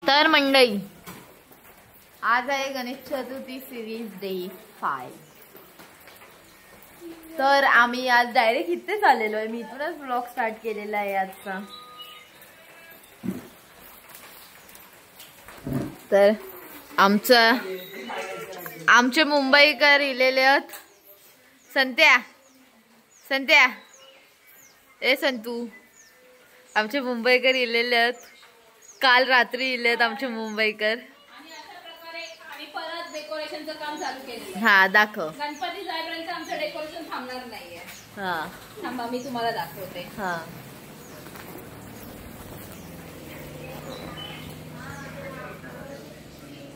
तर मंडळी, आज आहे गणेश चतुर्थी सिरीज डे 5. तर आम्ही आज डायरेक्ट इथेच आलेलो आहे. मी इथूनच ब्लॉग स्टार्ट केलेला आहे आजचा. तर आमचे मुंबईकर इलेले आहेत. संत्या ए संतू, आमचे मुंबईकर इलेले आहेत. काल रात्री इलेत आमचे मुंबईकर. परत डेकोरेशनचं काम चालू केलं. हा दाखव. गणपती जाईपर्यंत आमचं डेकोरेशन थांबणार नाहीये. हा थांबा, मी तुम्हाला दाखवते. हा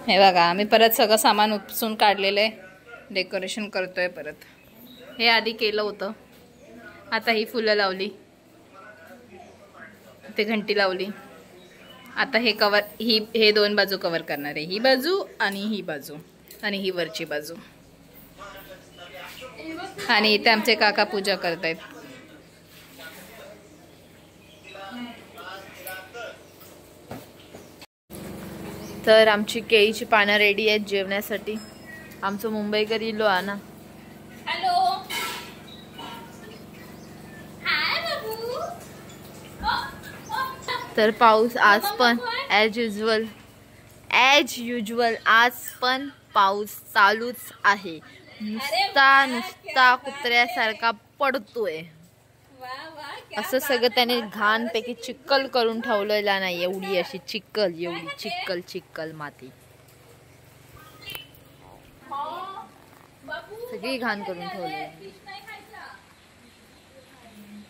हे बघा, आम्ही परत सगळं सामान उपसून काढलेलं आहे. डेकोरेशन करतोय परत. हे आधी केलं होतं, आता ही फुलं लावली, ते घंटी लावली. आता हे कवर, हे दोन बाजू कवर करणार आहे. ही बाजू आणि ही बाजू आणि ही वरची बाजू. आणि इथे आमचे काका पूजा करतायत. तर आमची केळीची पानं रेडी आहेत जेवण्यासाठी. आमचं मुंबईकर इलो आ ना. हॅलो, हाय बाबू. तर पाऊस आज पण ॲज युजल आज पण पाऊस चालूच आहे. नुसता कुत्र्यासारखा पडतोय. असं सगळं त्याने घाणपैकी चिक्कल करून ठेवलेला नाही. एवढी अशी चिक्कल माती सगळी घाण करून ठेवली.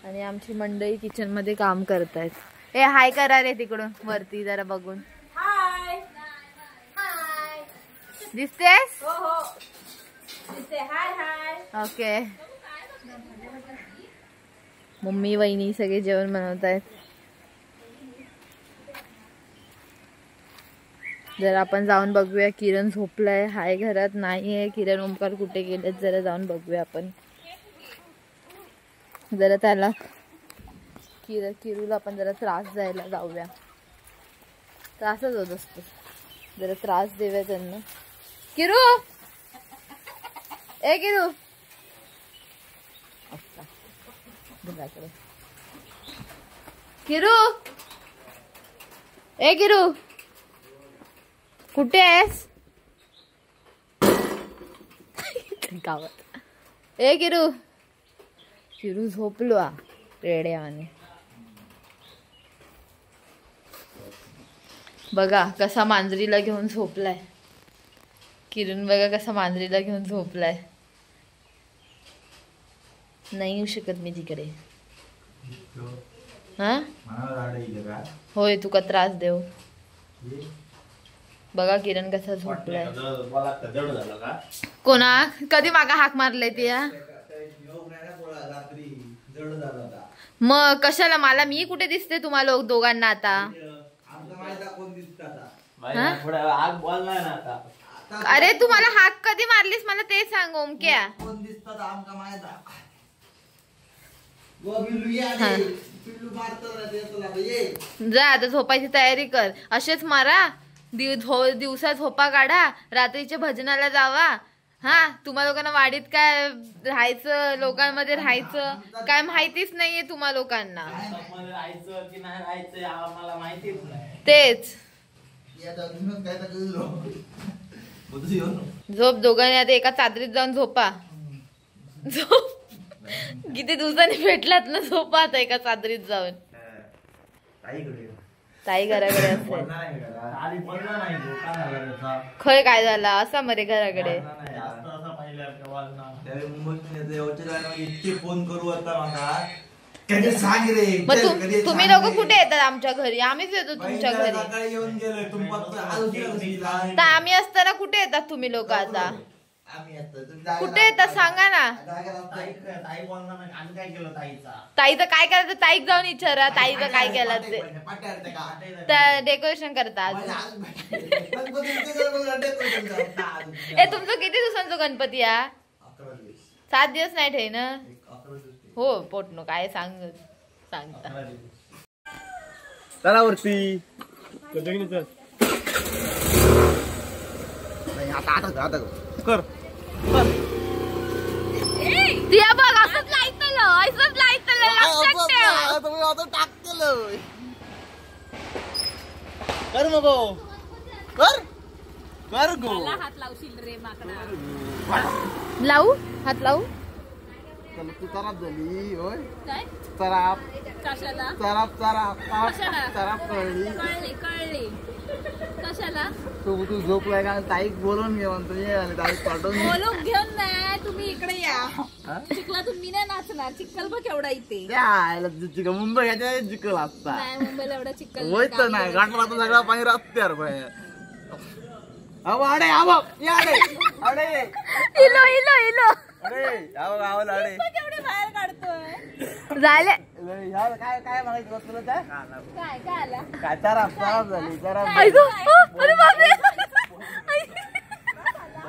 आणि आमची मंडळी किचन मध्ये काम करतायत. ए हाय करा रे तिकडून वरती जरा बघून. हाय दिसतेस? हो हो दिसते. हाय. ओके. मम्मी वहिनी सगळे जेवण बनवतायत. जरा आपण जाऊन बघूया. किरण झोपलाय, हाय घरात नाहीये. किरण ओमकार कुठे गेलेत, जरा जाऊन बघूया आपण. जरा त्याला किरूला आपण जरा त्रास द्यायला जाऊया. त्रासच होत असतो, जरा त्रास देऊया त्यांना. किरू ए किरू, किरू ए किरू कुठे आहेस? गावात. ए किरू झोपलो रेड्याने. बघा कसा मांजरीला घेऊन झोपलाय. किरण बघा कसा मांजरीला घेऊन झोपलाय. नाही येऊ शकत मी तिकडे. हा होय, तू का त्रास देऊ. बघा किरण कसा झोपलाय. कोणा कधी मागा हाक मारलाय ती? मग कशाला मला, मी कुठे दिसते तुम्हाला दोघांना आता? अरे तू मला हाक कधी मारलीस मला ते सांग ओमक्या. जा आता झोपायची तयारी कर. असेच मारा, दिवसा झोपा काढा, रात्रीच्या भजनाला जावा. हा, तुम्हा लोकांना वाडीत काय राहायचं, लोकांमध्ये राहायचं काय माहितीच नाहीये तुम्हा लोकांना. तेच झोप दोघांनी आता एका चादरीत जाऊन झोपा. झोप किती दिवसांनी भेटलात ना, झोपा आता एका चादरीत जाऊन. ताई घराकडे असेल. खय काय झाला असा मरे घराकडे. मग तुम्ही लोक कुठे येतात आमच्या घरी? आम्हीच येतो तुमच्या घरी. तर आम्ही असताना कुठे येतात तुम्ही लोक? आता कुठे येतात सांगा ना. ताईचं काय करायचं ताईक जाऊन विचारा. ताईचं काय केलं ते. डेकोरेशन करतात. ए तुमचं किती दिवसांचं गणपती या? 7 दिवस नाही ठेव ना. हो पोटनो काय सांगता. चला वरती. आता कर दिया बघ असंच लाईतलं असंच लाईतलं लक्षात ठेव. तुम्ही आता टाकतेल कर मग कर कर गो हात लावशील रे माकडा. लावू हात लावू. चल तू चराप झाली होय. काय चराप कशाला चराप चराप कशाला? चराप कळली कळले कशाला तू झोपलाय का ताईक बोलून घे म्हणतो ये ताईक पाठवून घे. बोलून घेऊन नाही तुम्ही इकडे या. चिखला तुम्ही नाही नाचणार. चिखल बघ केवढा इथे. चिकन मुंबई याच्या चिकल असता नाही मुंबईला एवढा चिखल होय तर नाही गाठला तर सगळा पाणी राहत्यार भाई. अहो अडे आव अडे अडे इलो इलो इलो अरे आव गावाला अडे केवढे बाहेर काढतोय. झाले. काय काय म्हणायचं बस तुला काय काय काय आला काय चराप चराप झाली चराप ऐकू अरे बापरे.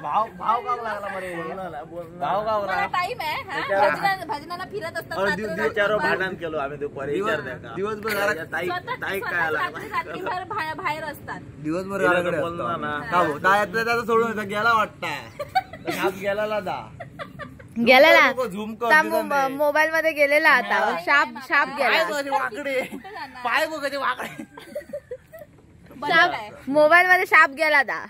भाव भाव गाव लागला मरे भाव गाव मला टाइम आहे हा? भजनाला फिरत असतात भांडण केलो आम्ही दुपारी दिवसभर रात्रीभर बाहेर असतात. दिवसभर त्याचा सोडून गेला वाटतं गेला दा गेलेला झूम मोबाईल मध्ये गेलेला आता. शाप शाप गेला. वाकडे पाय बघ वाकडे मोबाईल मध्ये शाप गेला दा.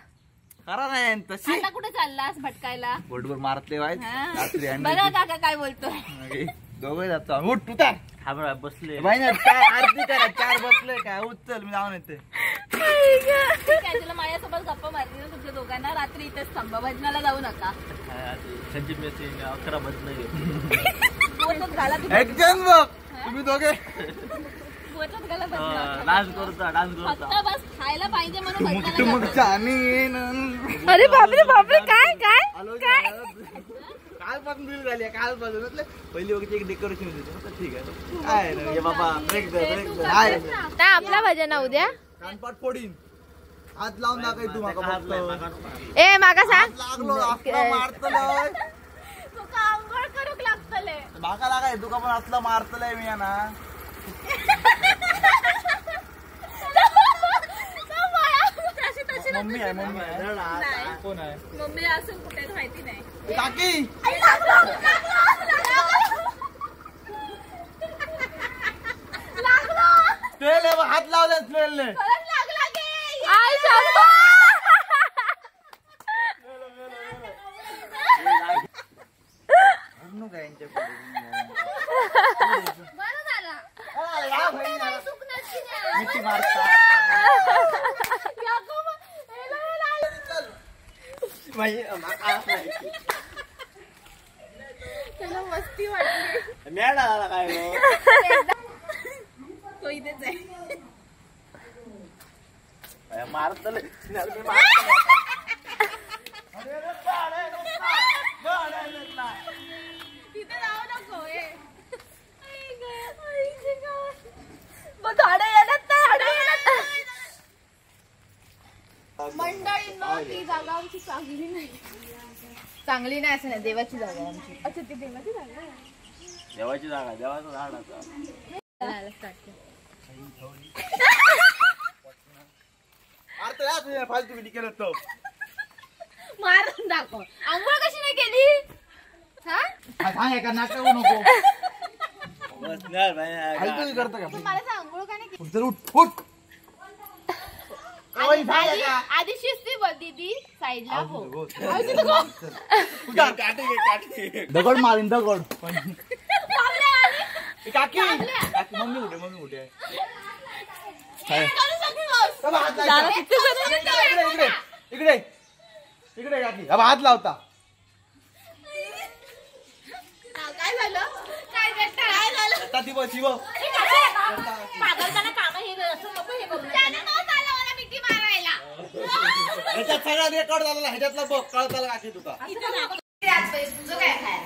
खरा नाही तशी आता कुठे चाललास भटकायला. बोटभर मारते रात्री बघा काका काय बोलतोय. दोघे जातो आम्ही. उठ तू काय बसले काय आरती करा 4 बसले काय उचल मी जाऊन येते. काय तुला माझ्यासोबत गप्पा मारली ना तुमच्या दोघांना. रात्री इथेच थांबा. भजनाला जाऊ नका. 11 बसले बोचत घाला तुम्ही. एक जण बघ तुम्ही दोघे बोचत घाला भजनाला. डान्स करता फक्त बस खायला पाहिजे म्हणून भजनाला मग जातो. अरे बापरे बापरे काय काय काय कालपासून बिल झाली कालपासून पहिली वगैरे एक डेकोरेशन होते. ठीक आहे काय नाही बाबा ब्रेक काय आपला भजन उद्या. कानपाट फोडीन हात लावून दाखव तू माका. ए माका सांग लागलो मारतलय तुका आंघोळ करूक लागतले. माका लागाय तुका पण असलं मारतलय मी ना. मम्मी आहे कोण आहे मम्मी असून कुठे माहिती नाही. काकी तेल हात लावले तेलने मस्ती वाटली. मॅडा काय तो इथेच आहे. मारतले तिथे जाऊ नको. झाडं येणार मंडळींना ती जागा आमची चांगली नाही. चांगली नाही असं नाही देवाची जागा आमची. अच्छा ती देवाची जागा आहे. देवाची जागा देवाचं झाड आता फालतू मी केलं तो मारून दाखव. आंघोळ कशी नाही केली. सांग एका नाटक नको फालतू करतो का मला सांग आंघोळ का नाही केली. चल उठ उठ आधी शिस्ती बघ दीदी साईडला हो. दगड मारीन दगड काकी काकी मम्मी कुठे इकडे इकडे काकी हात लावता. काय झालं काय झालं पागलताना काम हे असं नको हे करू. मला मिठी मारायला. ह्याच्यात सगळा रेकॉर्ड झालेला ह्याच्यातला बघ कळताला काकी तुका तुझं काय खाय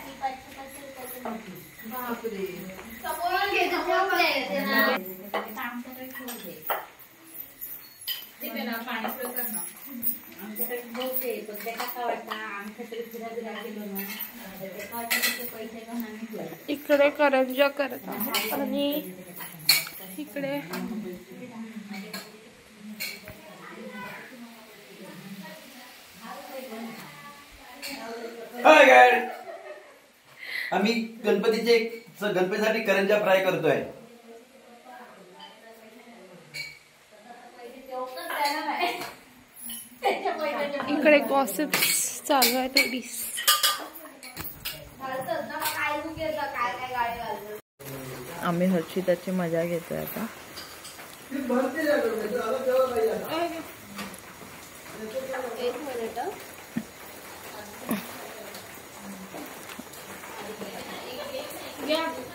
समोर घे समोर इकडे करंजा करत आहोत आणि इकडे आम्ही गणपतीसाठी करंजा फ्राय करतोय. इकडे गॉसिप चालू आहे थोडी. आम्ही हर्षिताची मजा घेतोय आता.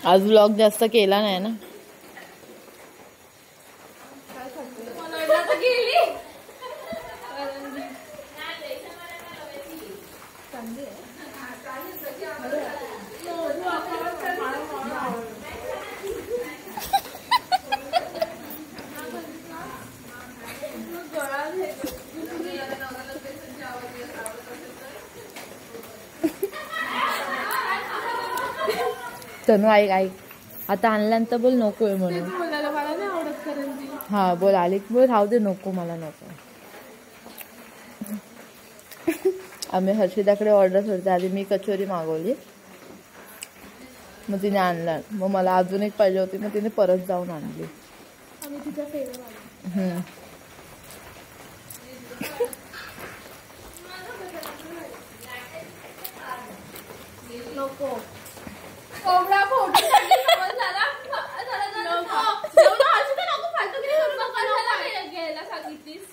आज व्लॉग जास्त केला नाही ना. तनु ऐक आता आणल्यानंतर बोल नकोय म्हणून. हा बोल आली बोल राहू दे नको मला नको. आम्ही हर्षिताकडे ऑर्डर करतो. आधी मी कचोरी मागवली मग तिने आणलं. मग मला अजून एक पाहिजे होती मग तिने परत जाऊन आणली.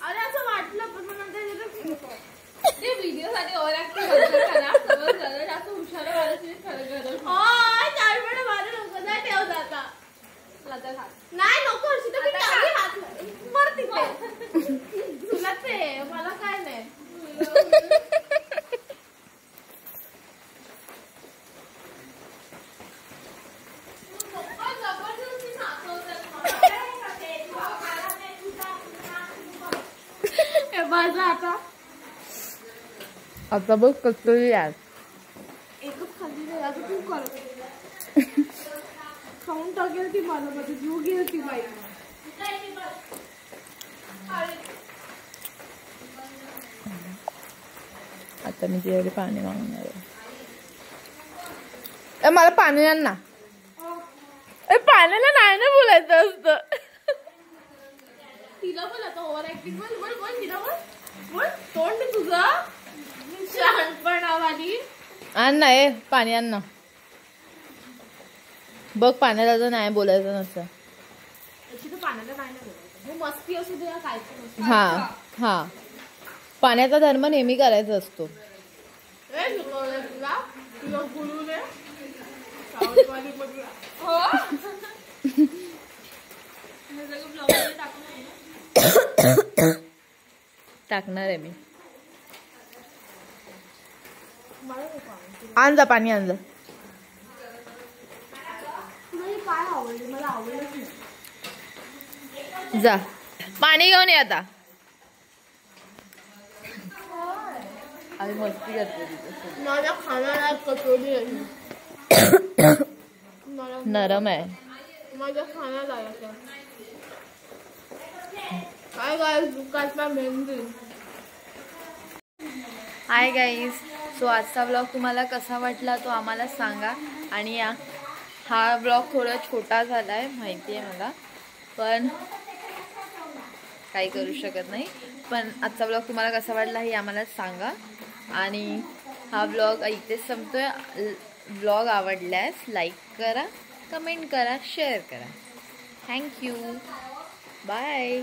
अरे असं वाटलं पण मग ते व्हिडिओ साठी ओव्हर ऍक्टिंग जास्त हुशार नाही नको तुला ते मला काय नाही. आता बघ कचोरी आज एकच खाल्ली नाही आता तू कर खाऊन टाकेल ती मला मध्ये जीव घेईल ती बाई. आता मी तिच्याकडे पाणी मागणार आहे. मला पाणी आण ना. पाण्याला नाही ना बोलायचं असतं. तिला बोल आता ओव्हर ऍक्टिंग बोल बोल बोल तिला बोल बोल तोंड तुझं शहाणपणावाली. आण ना पाणी आण ना. बघ पाण्याला तर नाही बोलायचं नसतं. पाण्याला नाही बोलायचं मस्ती असू दे काय. हा हा पाण्याचा धर्म नेहमी करायचा असतो. तुला तुला गुरु ने टाकणार आहे मी. आण जा पाणी आण जा. काय आवडली मला आवडलंच नाही. जा पाणी घेऊन ये आता. आम्ही मस्ती करतो. माझ्या खाण्याला कचोरी नरम आहे. माझ्या खाण्याला काय काय दुकानचा मेहंदी. Hi guys. सो आजचा ब्लॉग तुम्हाला कसा वाटला तो आम्हाला सांगा. आणि हा ब्लॉग थोडा छोटा झाला आहे माहिती आहे मला पण काही करू शकत नाही. पण आजचा ब्लॉग तुम्हाला कसा वाटला हे आम्हाला सांगा. आणि हा ब्लॉग इथेच संपतोय. ब्लॉग आवडल्यास लाईक करा, कमेंट करा, शेअर करा. थँक्यू. बाय.